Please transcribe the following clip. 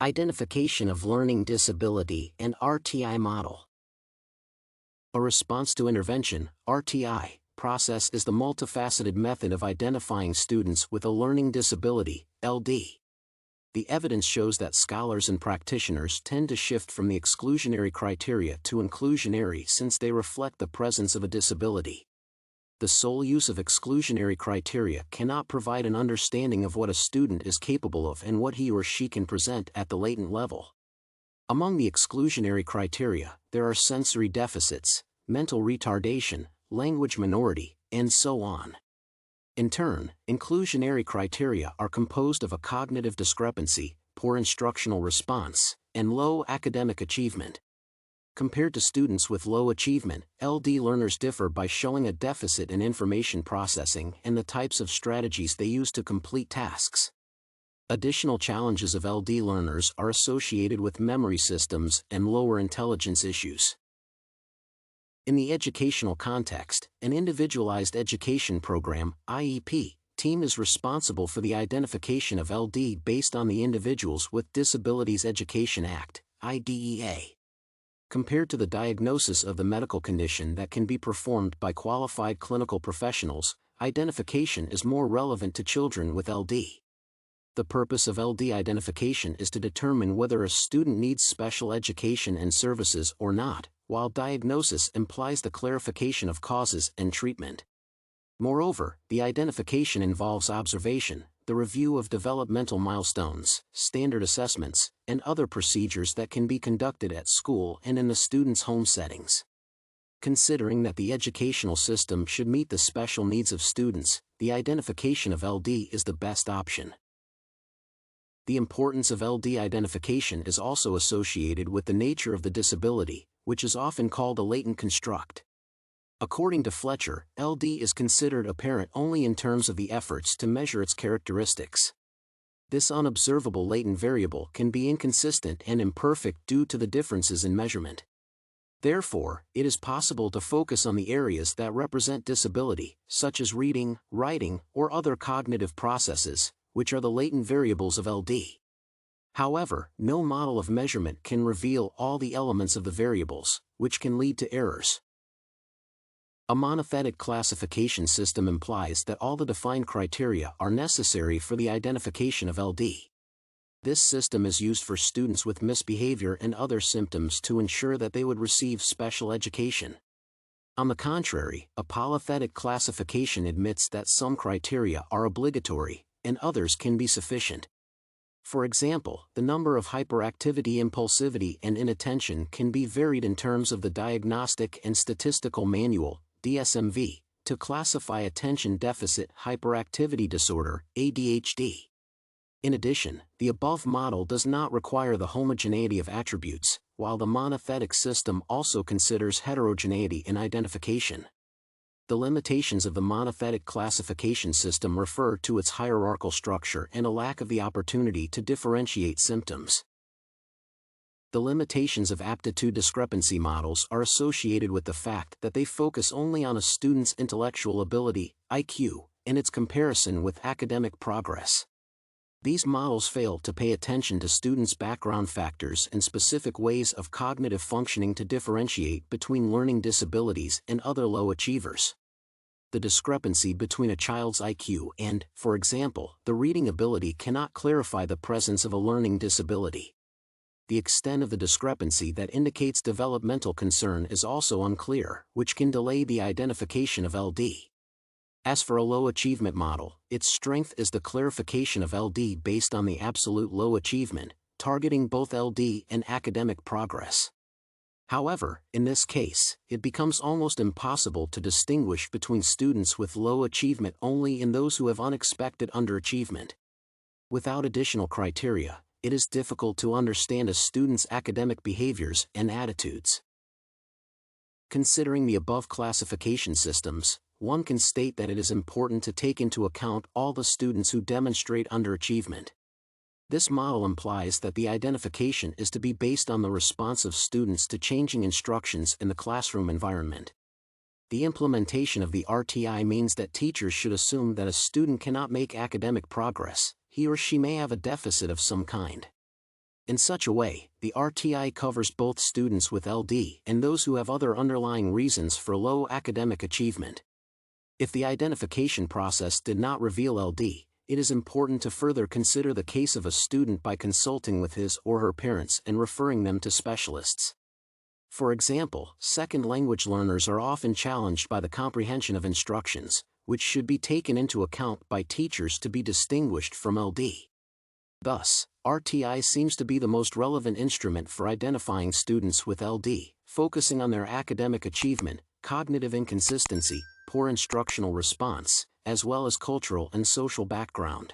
Identification of learning disability and RTI model. A response to intervention, RTI, process is the multifaceted method of identifying students with a learning disability, LD. The evidence shows that scholars and practitioners tend to shift from the exclusionary criteria to inclusionary since they reflect the presence of a disability. The sole use of exclusionary criteria cannot provide an understanding of what a student is capable of and what he or she can present at the latent level. Among the exclusionary criteria, there are sensory deficits, mental retardation, language minority, and so on. In turn, inclusionary criteria are composed of a cognitive discrepancy, poor instructional response, and low academic achievement. Compared to students with low achievement, LD learners differ by showing a deficit in information processing and the types of strategies they use to complete tasks. Additional challenges of LD learners are associated with memory systems and lower intelligence issues. In the educational context, an individualized education program, IEP, team is responsible for the identification of LD based on the Individuals with Disabilities Education Act, IDEA. Compared to the diagnosis of the medical condition that can be performed by qualified clinical professionals, identification is more relevant to children with LD. The purpose of LD identification is to determine whether a student needs special education and services or not, while diagnosis implies the clarification of causes and treatment. Moreover, the identification involves observation, the review of developmental milestones, standard assessments, and other procedures that can be conducted at school and in the student's home settings. Considering that the educational system should meet the special needs of students, the identification of LD is the best option. The importance of LD identification is also associated with the nature of the disability, which is often called a latent construct. According to Fletcher, LD is considered apparent only in terms of the efforts to measure its characteristics. This unobservable latent variable can be inconsistent and imperfect due to the differences in measurement. Therefore, it is possible to focus on the areas that represent disability, such as reading, writing, or other cognitive processes, which are the latent variables of LD. However, no model of measurement can reveal all the elements of the variables, which can lead to errors. A monothetic classification system implies that all the defined criteria are necessary for the identification of LD. This system is used for students with misbehavior and other symptoms to ensure that they would receive special education. On the contrary, a polythetic classification admits that some criteria are obligatory, and others can be sufficient. For example, the number of hyperactivity, impulsivity, and inattention can be varied in terms of the Diagnostic and Statistical Manual, DSMV, to classify attention deficit hyperactivity disorder, ADHD. In addition, the above model does not require the homogeneity of attributes, while the monothetic system also considers heterogeneity in identification. The limitations of the monothetic classification system refer to its hierarchical structure and a lack of the opportunity to differentiate symptoms. The limitations of aptitude discrepancy models are associated with the fact that they focus only on a student's intellectual ability, IQ, and its comparison with academic progress. These models fail to pay attention to students' background factors and specific ways of cognitive functioning to differentiate between learning disabilities and other low achievers. The discrepancy between a child's IQ and, for example, the reading ability cannot clarify the presence of a learning disability. The extent of the discrepancy that indicates developmental concern is also unclear, which can delay the identification of LD. As for a low achievement model, its strength is the clarification of LD based on the absolute low achievement, targeting both LD and academic progress. However, in this case, it becomes almost impossible to distinguish between students with low achievement only and those who have unexpected underachievement. Without additional criteria, it is difficult to understand a student's academic behaviors and attitudes. Considering the above classification systems, one can state that it is important to take into account all the students who demonstrate underachievement. This model implies that the identification is to be based on the response of students to changing instructions in the classroom environment. The implementation of the RTI means that teachers should assume that a student cannot make academic progress, he or she may have a deficit of some kind. In such a way, the RTI covers both students with LD and those who have other underlying reasons for low academic achievement. If the identification process did not reveal LD, it is important to further consider the case of a student by consulting with his or her parents and referring them to specialists. For example, second language learners are often challenged by the comprehension of instructions, which should be taken into account by teachers to be distinguished from LD. Thus, RTI seems to be the most relevant instrument for identifying students with LD, focusing on their academic achievement, cognitive inconsistency, poor instructional response, as well as cultural and social background.